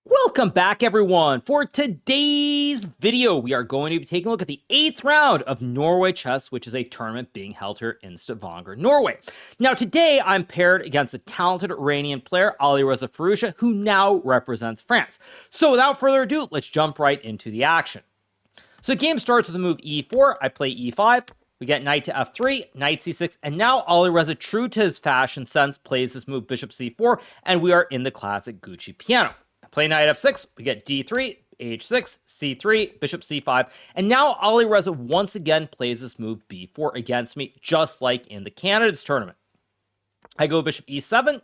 Welcome back, everyone. For today's video, we are going to be taking a look at the 8th round of Norway Chess, which is a tournament being held here in Stavanger, Norway. Now, today I'm paired against a talented Iranian player, Alireza Firouzja, who now represents France. So without further ado, let's jump right into the action. So the game starts with the move e4. I play e5. We get knight to f3, knight c6, and now Alireza, true to his fashion sense, plays this move bishop c4, and we are in the classic Gucci piano. Play knight f6, we get d3, h6, c3, bishop c5, and now Alireza once again plays this move b4 against me, just like in the candidates tournament. I go bishop e7,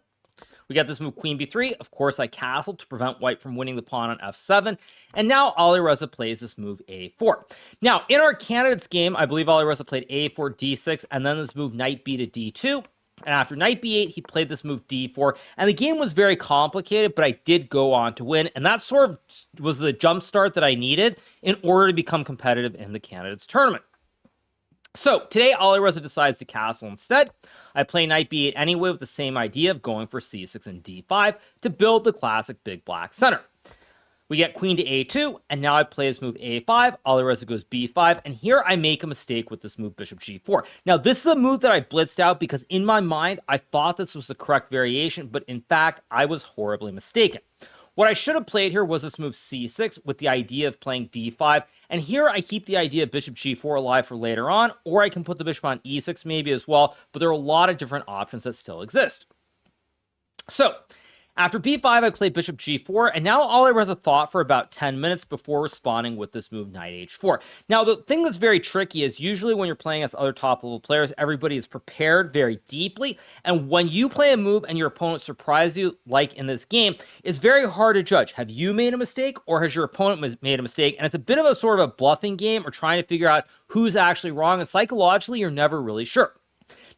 we get this move queen b3. Of course, I castle to prevent white from winning the pawn on f7. And now Alireza plays this move a4. Now, in our candidates game, I believe Alireza played a4, d6, and then this move knight b to d2. And after knight b8, he played this move d4. And the game was very complicated, but I did go on to win. And that sort of was the jump start that I needed in order to become competitive in the candidates tournament. So today, Alireza decides to castle instead. I play knight b8 anyway with the same idea of going for c6 and d5 to build the classic big black center. We get queen to a2, and now I play this move a5. Alireza goes b5, and here I make a mistake with this move bishop g4. Now, this is a move that I blitzed out because in my mind, I thought this was the correct variation, but in fact, I was horribly mistaken. What I should have played here was this move c6 with the idea of playing d5. And here I keep the idea of bishop g4 alive for later on, or I can put the bishop on e6 maybe as well, but there are a lot of different options that still exist. So, after b5, I played bishop g4, and now Alireza thought for about 10 minutes before responding with this move knight h4. Now, the thing that's very tricky is usually when you're playing against other top-level players, everybody is prepared very deeply, and when you play a move and your opponent surprises you, like in this game, it's very hard to judge. Have you made a mistake, or has your opponent made a mistake? And it's a bit of a sort of a bluffing game, or trying to figure out who's actually wrong, and psychologically, you're never really sure.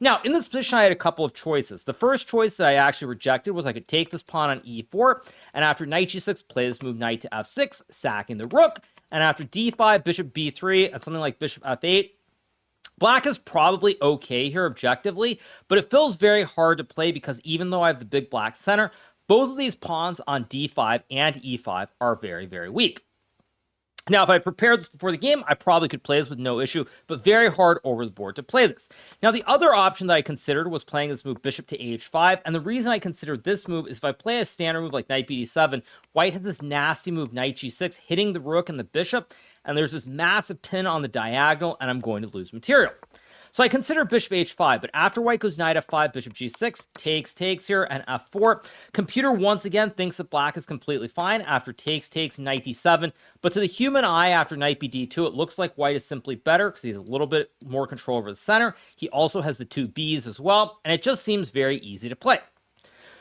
Now, in this position, I had a couple of choices. The first choice that I actually rejected was I could take this pawn on e4, and after knight g6, play this move knight to f6, sacking the rook, and after d5, bishop b3, and something like bishop f8. Black is probably okay here objectively, but it feels very hard to play because even though I have the big black center, both of these pawns on d5 and e5 are very, very weak. Now, if I prepared this before the game, I probably could play this with no issue, but very hard over the board to play this. Now, the other option that I considered was playing this move bishop to h5, and the reason I considered this move is if I play a standard move like knight bd7, white has this nasty move knight g6, hitting the rook and the bishop, and there's this massive pin on the diagonal, and I'm going to lose material. So I consider bishop h5, but after white goes knight f5, bishop g6, takes here, and f4. Computer once again thinks that black is completely fine after takes, knight d7. But to the human eye, after knight bd2, it looks like white is simply better because he has a little bit more control over the center. He also has the two b's as well, and it just seems very easy to play.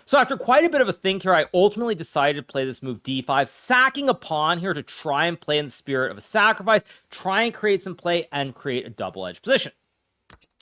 So after quite a bit of a think here, I ultimately decided to play this move d5, sacking a pawn here to try and play in the spirit of a sacrifice, try and create some play, and create a double-edged position.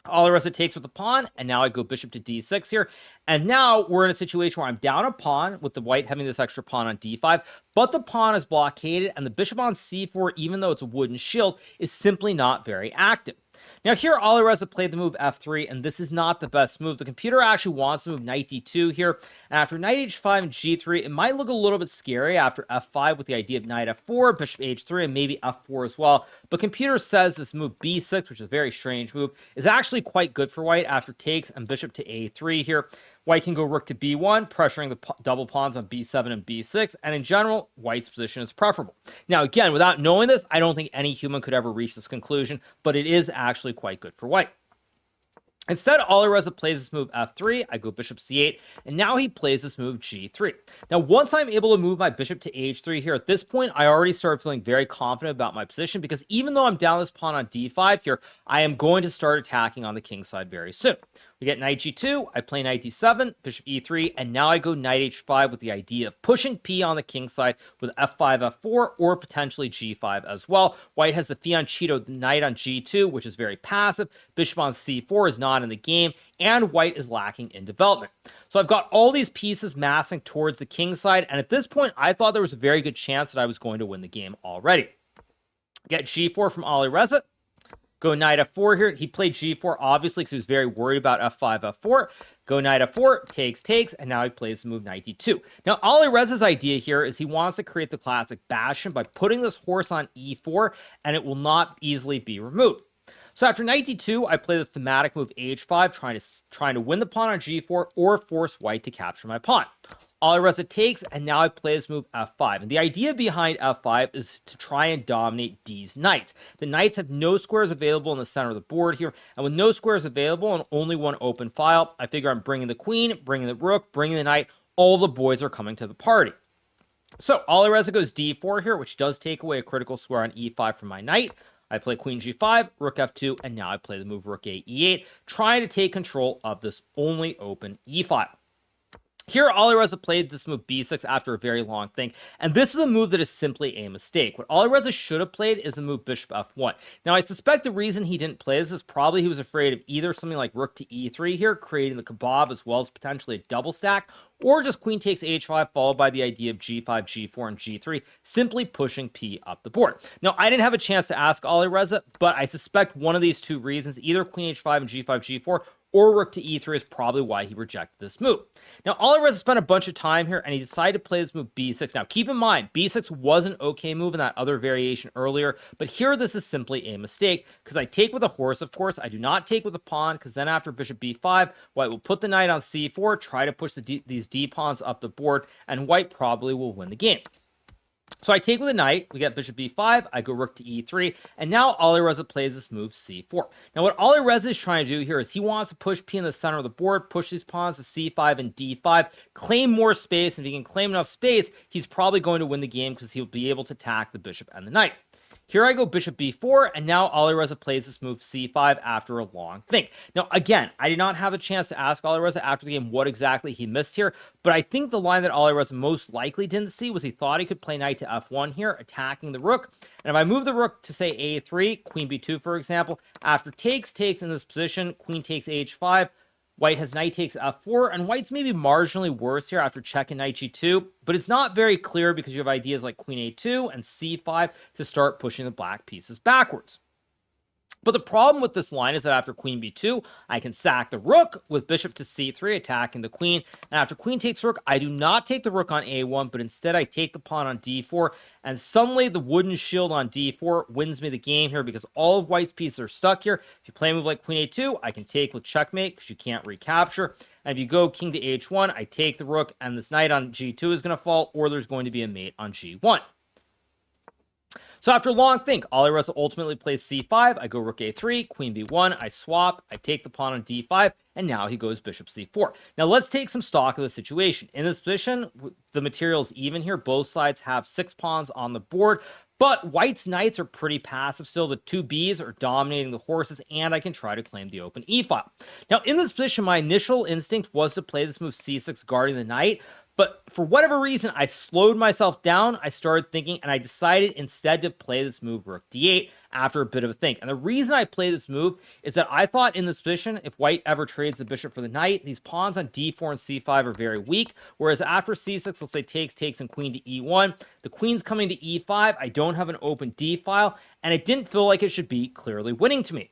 Alireza takes with the pawn, and now I go bishop to d6 here. And now we're in a situation where I'm down a pawn, with the white having this extra pawn on d5, but the pawn is blockaded, and the bishop on c4, even though it's a wooden shield, is simply not very active. Now here, Alireza played the move f3, and this is not the best move. The computer actually wants to move knight d2 here, and after knight h5 and g3, it might look a little bit scary after f5 with the idea of knight f4, bishop h3, and maybe f4 as well. But computer says this move b6, which is a very strange move, is actually quite good for white after takes and bishop to a3 here. White can go rook to b1, pressuring the double pawns on b7 and b6, and in general, white's position is preferable. Now, again, without knowing this, I don't think any human could ever reach this conclusion, but it is actually quite good for white. Instead, Alireza plays this move f3, I go bishop c8, and now he plays this move g3. Now, once I'm able to move my bishop to h3 here, at this point, I already start feeling very confident about my position, because even though I'm down this pawn on d5 here, I am going to start attacking on the king side very soon. We get knight g2, I play knight d7, bishop e3, and now I go knight h5 with the idea of pushing p on the king side with f5, f4, or potentially g5 as well. White has the fianchetto knight on g2, which is very passive. Bishop on c4 is not in the game, and white is lacking in development. So I've got all these pieces massing towards the king side, and at this point, I thought there was a very good chance that I was going to win the game already. Get g4 from Alireza. Go knight f4 here. He played g4, obviously, because he was very worried about f5, f4. Go knight f4, takes, and now he plays the move knight d2. Now, Alireza's idea here is he wants to create the classic bastion by putting this horse on e4, and it will not easily be removed. So after knight d2, I play the thematic move h5, trying to win the pawn on g4 or force white to capture my pawn. Alireza takes, and now I play this move f5. And the idea behind f5 is to try and dominate D's knights. The knights have no squares available in the center of the board here, and with no squares available and only one open file, I figure I'm bringing the queen, bringing the rook, bringing the knight. All the boys are coming to the party. So Alireza goes d4 here, which does take away a critical square on e5 from my knight. I play queen g5, rook f2, and now I play the move rook a e8, trying to take control of this only open e file. Here, Alireza played this move b6 after a very long think, and this is a move that is simply a mistake. What Alireza should have played is the move bishop f1. Now, I suspect the reason he didn't play this is probably he was afraid of either something like rook to e3 here, creating the kebab as well as potentially a double stack, or just queen takes h5 followed by the idea of g5, g4, and g3, simply pushing p up the board. Now, I didn't have a chance to ask Alireza, but I suspect one of these two reasons, either queen h5 and g5, g4, or rook to e3 is probably why he rejected this move. Now, Alireza spent a bunch of time here, and he decided to play this move b6. Now, keep in mind, b6 was an okay move in that other variation earlier, but here this is simply a mistake, because I take with a horse, of course. I do not take with a pawn, because then after bishop b5, white will put the knight on c4, try to push these d pawns up the board, and white probably will win the game. So I take with a knight, we get bishop b5, I go rook to e3, and now Alireza plays this move c4. Now what Alireza is trying to do here is he wants to push p in the center of the board, push these pawns to c5 and d5, claim more space, and if he can claim enough space, he's probably going to win the game because he'll be able to attack the bishop and the knight. Here I go bishop b4, and now Alireza plays this move c5 after a long think. Now, again, I did not have a chance to ask Alireza after the game what exactly he missed here, but I think the line that Alireza most likely didn't see was he thought he could play knight to f1 here, attacking the rook. And if I move the rook to, say, a3, queen b2, for example, after takes in this position, queen takes h5, white has knight takes f4, and white's maybe marginally worse here after checking knight g2, but it's not very clear because you have ideas like queen a2 and c5 to start pushing the black pieces backwards. But the problem with this line is that after queen b2, I can sack the rook with bishop to c3, attacking the queen. And after queen takes rook, I do not take the rook on a1, but instead I take the pawn on d4. And suddenly the wooden shield on d4 wins me the game here because all of white's pieces are stuck here. If you play a move like queen a2, I can take with checkmate because you can't recapture. And if you go king to h1, I take the rook, and this knight on g2 is going to fall, or there's going to be a mate on g1. So after a long think, Alireza ultimately plays c5, I go rook a3, queen b1, I swap, I take the pawn on d5, and now he goes bishop c4. Now let's take some stock of the situation. In this position, the material is even here. Both sides have 6 pawns on the board, but white's knights are pretty passive still. The 2 Bs are dominating the horses, and I can try to claim the open e-file. Now in this position, my initial instinct was to play this move c6, guarding the knight, but for whatever reason, I slowed myself down, I started thinking, and I decided instead to play this move rook d8 after a bit of a think. And the reason I play this move is that I thought in this position, if white ever trades the bishop for the knight, these pawns on d4 and c5 are very weak, whereas after c6, let's say takes, and queen to e1, the queen's coming to e5, I don't have an open d-file, and it didn't feel like it should be clearly winning to me.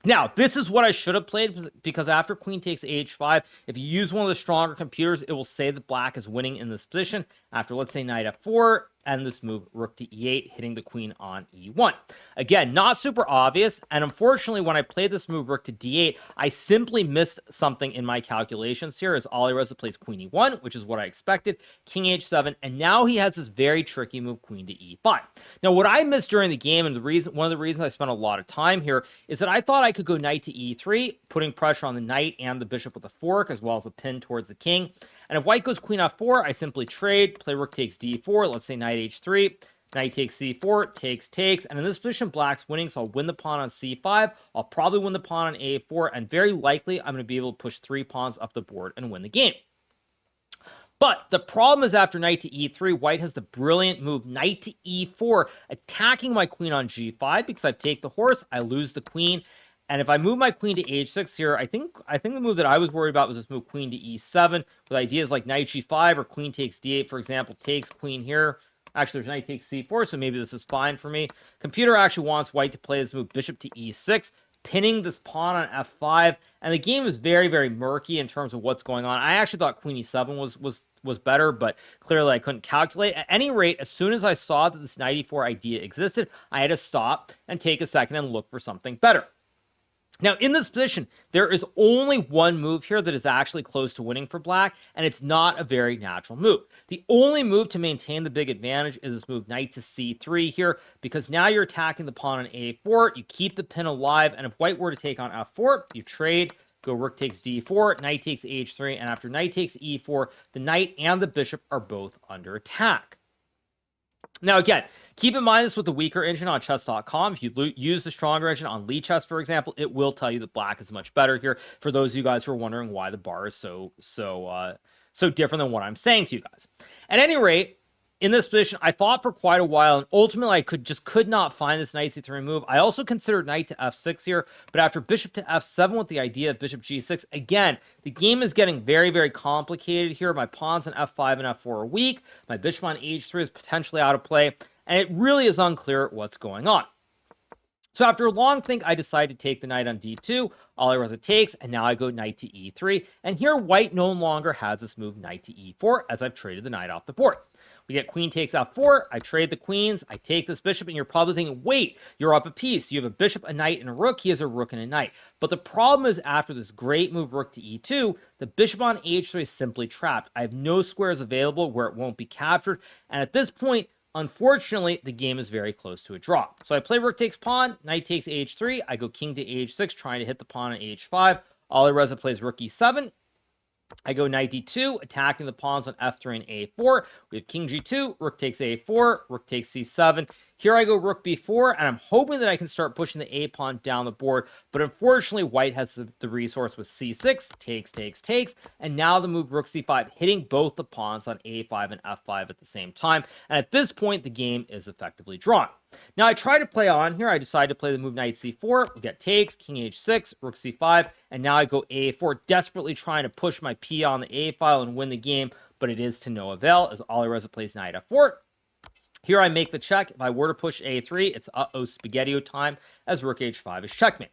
Now, this is what I should have played, because after queen takes h5, if you use one of the stronger computers, it will say that black is winning in this position after, let's say, knight f4, and this move rook to e8, hitting the queen on e1. Again, not super obvious, and unfortunately, when I played this move rook to d8, I simply missed something in my calculations here, as Alireza plays queen e1, which is what I expected, king h7, and now he has this very tricky move, queen to e5. Now, what I missed during the game, and one of the reasons I spent a lot of time here, is that I thought I could go knight to e3, putting pressure on the knight and the bishop with a fork, as well as a pin towards the king. And if white goes queen f4, I simply trade, play rook takes d4, let's say knight h3, knight takes c4, takes, and in this position, black's winning, so I'll win the pawn on c5, I'll probably win the pawn on a4, and very likely, I'm going to be able to push 3 pawns up the board and win the game. But the problem is after knight to e3, white has the brilliant move knight to e4, attacking my queen on g5, because I take the horse, I lose the queen. And if I move my queen to h6 here, I think the move that I was worried about was this move queen to e7, with ideas like knight g5 or queen takes d8, for example, takes queen here, Actually, there's knight takes c4, so maybe this is fine for me. Computer actually wants white to play this move bishop to e6, pinning this pawn on f5, and the game is very, very murky in terms of what's going on. I actually thought queen e7 was better, but clearly I couldn't calculate. At any rate, as soon as I saw that this knight e4 idea existed, I had to stop and take a second and look for something better. Now, in this position, there is only one move here that is actually close to winning for black, and it's not a very natural move. The only move to maintain the big advantage is this move knight to c3 here, because now you're attacking the pawn on a4, you keep the pin alive, and if white were to take on f4, you trade, go rook takes d4, knight takes h3, and after knight takes e4, the knight and the bishop are both under attack. Now, again, keep in mind this with the weaker engine on chess.com. If you use the stronger engine on Lichess, for example, it will tell you that black is much better here. For those of you guys who are wondering why the bar is so different than what I'm saying to you guys. At any rate, in this position, I fought for quite a while, and ultimately I could not find this knight c3 move. I also considered knight to f6 here, but after bishop to f7 with the idea of bishop g6, again, the game is getting very, very complicated here. My pawns on f5 and f4 are weak. My bishop on h3 is potentially out of play, and it really is unclear what's going on. So after a long think, I decided to take the knight on d2. Alireza takes, and now I go knight to e3. And here, white no longer has this move knight to e4, as I've traded the knight off the board. We get queen takes f4, I trade the queens, I take this bishop, and you're probably thinking, wait, you're up a piece. You have a bishop, a knight, and a rook. He has a rook and a knight. But the problem is, after this great move rook to e2, the bishop on h3 is simply trapped. I have no squares available where it won't be captured, and at this point, unfortunately, the game is very close to a draw. So I play rook takes pawn, knight takes h3, I go king to h6, trying to hit the pawn on h5. Alireza plays rook e7. I go knight d2, attacking the pawns on f3 and a4. We have king g2, rook takes a4, rook takes c7. Here I go rook b4, and I'm hoping that I can start pushing the a pawn down the board, but unfortunately white has the resource with c6, takes, and now the move rook c5, hitting both the pawns on a5 and f5 at the same time, and at this point the game is effectively drawn. Now I try to play on here. I decide to play the move knight c4. We get takes, king h6, rook c5, and now I go a4, desperately trying to push my p on the a file and win the game, but it is to no avail as Alireza plays knight f4. Here I make the check. If I were to push a3, it's uh-oh spaghetti-o time as rook h5 is checkmate.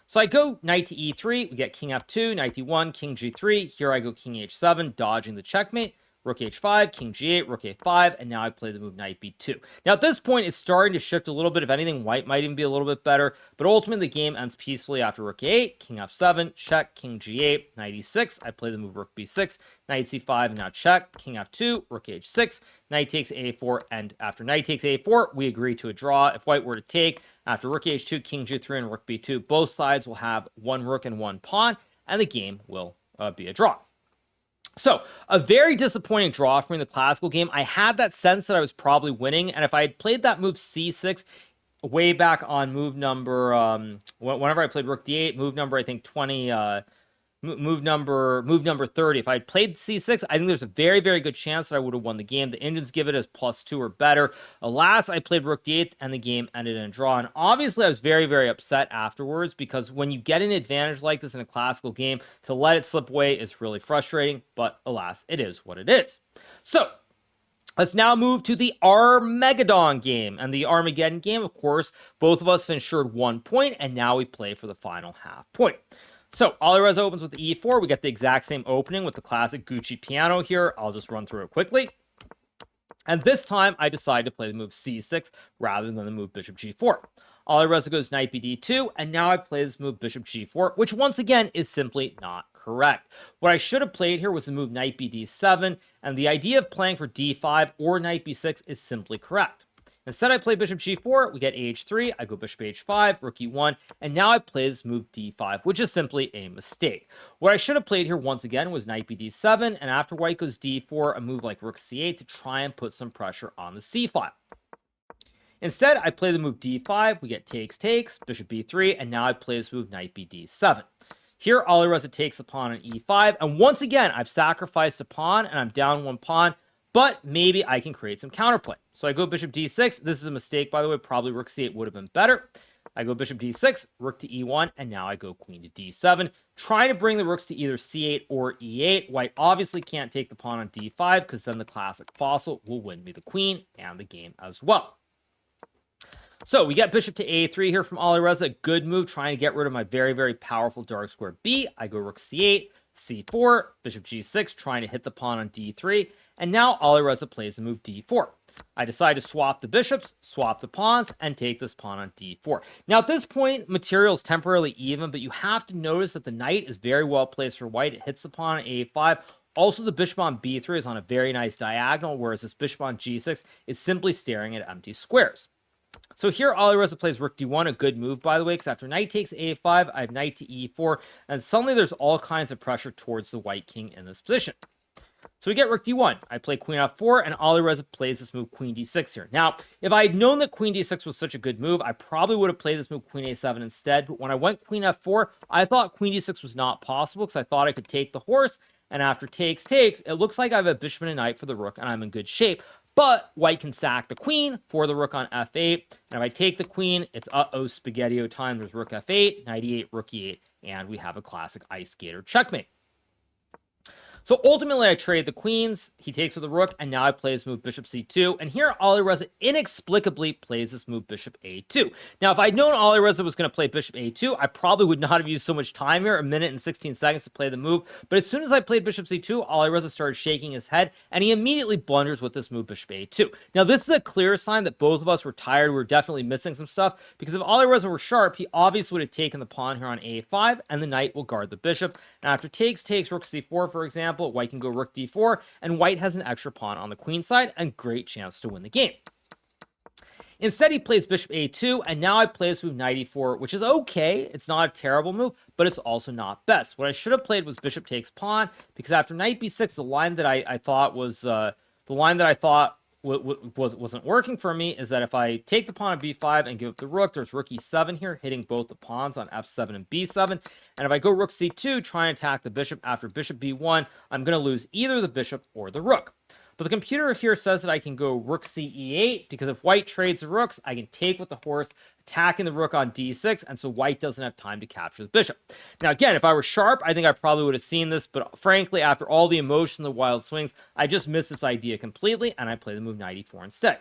So I go knight to e3. We get king f2, knight d1, king g3. Here I go king h7, dodging the checkmate. Rook h5, king g8, rook a5, and now I play the move knight b2. Now at this point, it's starting to shift a little bit. If anything, white might even be a little bit better, but ultimately the game ends peacefully after rook a8, king f7, check, king g8, knight e6. I play the move rook b6, knight c5, and now check, king f2, rook h6, knight takes a4, and after knight takes a4, we agree to a draw. If white were to take, after rook h2, king g3, and rook b2, both sides will have one rook and one pawn, and the game will be a draw. So, a very disappointing draw for me in the classical game. I had that sense that I was probably winning, and if I had played that move c6 way back on move number, whenever I played rook d8, move number, I think, 20, move number 30. If I had played c6, I think there's a very, very good chance that I would have won the game. The engines give it as +2 or better. Alas, I played rook d8 and the game ended in a draw. And obviously, I was very, very upset afterwards because when you get an advantage like this in a classical game, to let it slip away is really frustrating. But alas, it is what it is. So, let's now move to the Armageddon game. And the Armageddon game, of course, both of us have ensured 1 point, and now we play for the final half point. So, Alireza opens with e4. We get the exact same opening with the classic Gucci piano here. I'll just run through it quickly. And this time, I decide to play the move c6 rather than the move bishop g4. Alireza goes knight bd2, and now I play this move bishop g4, which once again is simply not correct. What I should have played here was the move knight bd7, and the idea of playing for d5 or knight b6 is simply correct. Instead, I play bishop g4, we get h3, I go bishop h5, rook e1, and now I play this move d5, which is simply a mistake. What I should have played here once again was knight bd7, and after white goes d4, a move like rook c8 to try and put some pressure on the c file. Instead, I play the move d5, we get takes, bishop b3, and now I play this move knight bd7. Here, Alireza takes the pawn on e5, and once again, I've sacrificed a pawn, and I'm down one pawn, but maybe I can create some counterplay. So I go bishop d6. This is a mistake, by the way. Probably rook c8 would have been better. I go bishop d6, rook to e1, and now I go queen to d7, trying to bring the rooks to either c8 or e8. White obviously can't take the pawn on d5 because then the classic fossil will win me the queen and the game as well. So we get bishop to a3 here from Alireza. Good move, trying to get rid of my very, very powerful dark square b. I go rook c8, c4, bishop g6, trying to hit the pawn on d3. And now Alireza plays the move d4. I decide to swap the bishops, swap the pawns, and take this pawn on d4. Now, at this point, material is temporarily even, but you have to notice that the knight is very well placed for white. It hits the pawn on a5. Also, the bishop on b3 is on a very nice diagonal, whereas this bishop on g6 is simply staring at empty squares. So here, Alireza plays rook d1, a good move, by the way, because after knight takes a5, I have knight to e4, and suddenly there's all kinds of pressure towards the white king in this position. So we get rook d1. I play queen f4, and Alireza plays this move queen d6 here. Now, if I had known that queen d6 was such a good move, I probably would have played this move queen a7 instead. But when I went queen f4, I thought queen d6 was not possible because I thought I could take the horse. And after takes, it looks like I have a bishop and a knight for the rook, and I'm in good shape. But white can sack the queen for the rook on f8. And if I take the queen, it's uh-oh spaghetti-o time. There's rook f8, knight e8, rook e8, and we have a classic ice skater checkmate. So ultimately, I trade the queens. He takes with the rook, and now I play this move bishop c2. And here, Alireza inexplicably plays this move bishop a2. Now, if I'd known Alireza was going to play bishop a2, I probably would not have used so much time here, 1 minute and 16 seconds to play the move. But as soon as I played bishop c2, Alireza started shaking his head, and he immediately blunders with this move bishop a2. Now, this is a clear sign that both of us were tired. We were definitely missing some stuff, because if Alireza were sharp, he obviously would have taken the pawn here on a5, and the knight will guard the bishop. And after takes, rook c4, for example, white can go rook d4, and white has an extra pawn on the queen side and great chance to win the game. Instead, he plays bishop a2, and now I play this move knight e4, which is okay. It's not a terrible move, but it's also not best. What I should have played was bishop takes pawn, because after knight b6, the line that I thought was wasn't working for me is that if I take the pawn on b5 and give up the rook, there's rook e7 here, hitting both the pawns on f7 and b7. And if I go rook c2, trying to attack the bishop after bishop b1, I'm going to lose either the bishop or the rook. But the computer here says that I can go rook ce8, because if white trades the rooks, I can take with the horse, attacking the rook on d6, and so white doesn't have time to capture the bishop. Now, again, if I were sharp, I think I probably would have seen this, but frankly, after all the emotion, the wild swings, I just missed this idea completely, and I play the move knight e4 instead.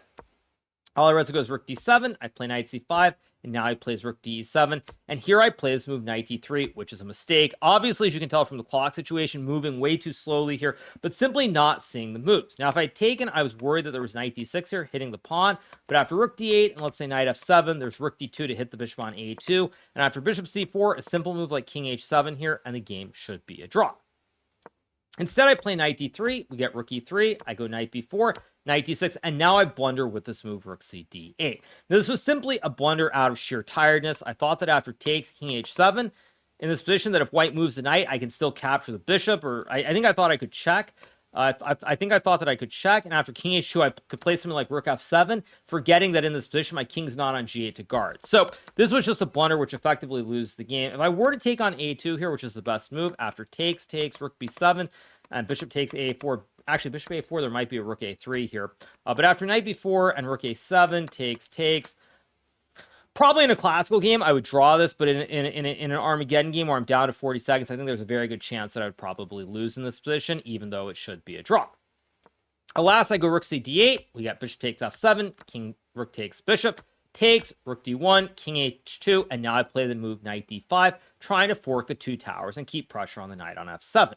Alireza goes rook d7, I play knight c5, and now he plays rook d7, and here I play this move knight d3, which is a mistake. Obviously, as you can tell from the clock situation, moving way too slowly here, but simply not seeing the moves. Now, if I had taken, I was worried that there was knight d6 here, hitting the pawn, but after rook d8, and let's say knight f7, there's rook d2 to hit the bishop on a2, and after bishop c4, a simple move like king h7 here, and the game should be a draw. Instead, I play knight d3, we get rook e3, I go knight b4, knight d6, and now I blunder with this move rook c d8. Now, this was simply a blunder out of sheer tiredness. I thought that after takes king h7, in this position that if white moves the knight, I can still capture the bishop, or I think I thought I could check. I think I thought that I could check, and after king h2, I could play something like rook f7, forgetting that in this position, my king's not on g8 to guard. So this was just a blunder, which effectively loses the game. If I were to take on a2 here, which is the best move, after takes, rook b7, and bishop takes a4, actually, bishop a4, there might be a rook a3 here. But after knight b4 and rook a7, takes, probably in a classical game, I would draw this, but in an Armageddon game where I'm down to 40 seconds, I think there's a very good chance that I would probably lose in this position, even though it should be a draw. Alas, I go rook c d8, we got bishop takes f7, rook takes bishop, takes, rook d1, king h2, and now I play the move knight d5, trying to fork the two towers and keep pressure on the knight on f7.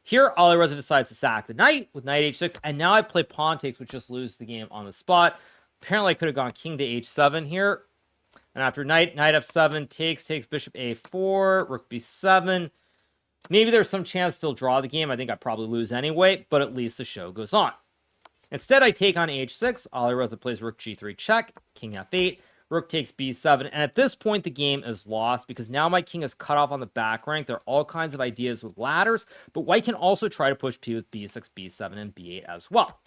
Here, Alireza decides to sack the knight with knight h6, and now I play pawn takes, which just loses the game on the spot. Apparently, I could have gone king to h7 here. And after knight f7, takes bishop a4, rook b7. Maybe there's some chance to still draw the game. I think I probably lose anyway, but at least the show goes on. Instead, I take on h6. Alireza plays rook g3 check, king f8, rook takes b7, and at this point, the game is lost because now my king is cut off on the back rank. There are all kinds of ideas with ladders, but white can also try to push p with b6, b7, and b8 as well.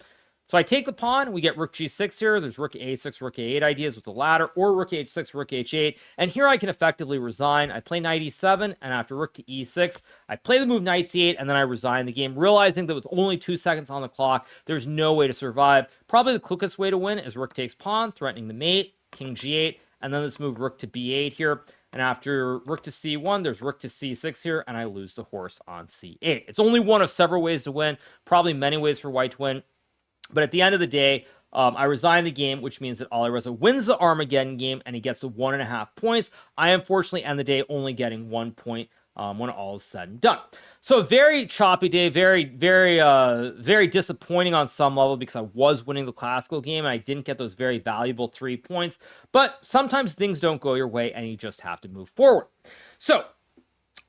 So I take the pawn, we get rook g6 here, there's rook a6, rook a8 ideas with the ladder, or rook h6, rook h8, and here I can effectively resign. I play knight e7, and after rook to e6, I play the move knight c8, and then I resign the game, realizing that with only 2 seconds on the clock, there's no way to survive. Probably the quickest way to win is rook takes pawn, threatening the mate, king g8, and then let's move rook to b8 here. And after rook to c1, there's rook to c6 here, and I lose the horse on c8. It's only one of several ways to win, probably many ways for white to win. But at the end of the day, I resign the game, which means that Alireza wins the Armageddon game, and he gets the 1.5 points. I unfortunately end the day only getting 1 point when all is said and done. So a very choppy day, very disappointing on some level because I was winning the classical game and I didn't get those very valuable 3 points. But sometimes things don't go your way and you just have to move forward. So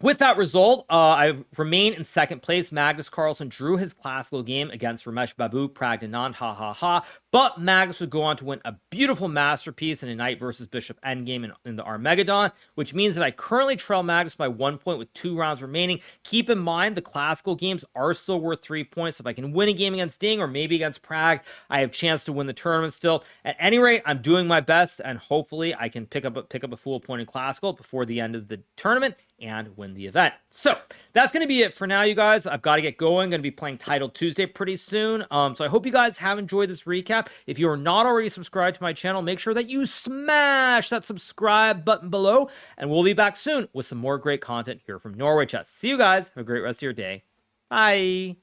with that result, I remain in second place. Magnus Carlsen drew his classical game against Ramesh Babu Pragnanand, but Magnus would go on to win a beautiful masterpiece in a knight versus bishop endgame in the Armageddon, which means that I currently trail Magnus by 1 point with 2 rounds remaining. Keep in mind, the classical games are still worth 3 points. So if I can win a game against Ding or maybe against Prague, I have a chance to win the tournament still. At any rate, I'm doing my best, and hopefully I can pick up a full point in classical before the end of the tournament and win the event. So that's going to be it for now, you guys. I've got to get going. I'm going to be playing Title Tuesday pretty soon. So I hope you guys have enjoyed this recap. If you are not already subscribed to my channel, make sure that you smash that subscribe button below, and we'll be back soon with some more great content here from Norway Chess. See you guys. Have a great rest of your day. Bye.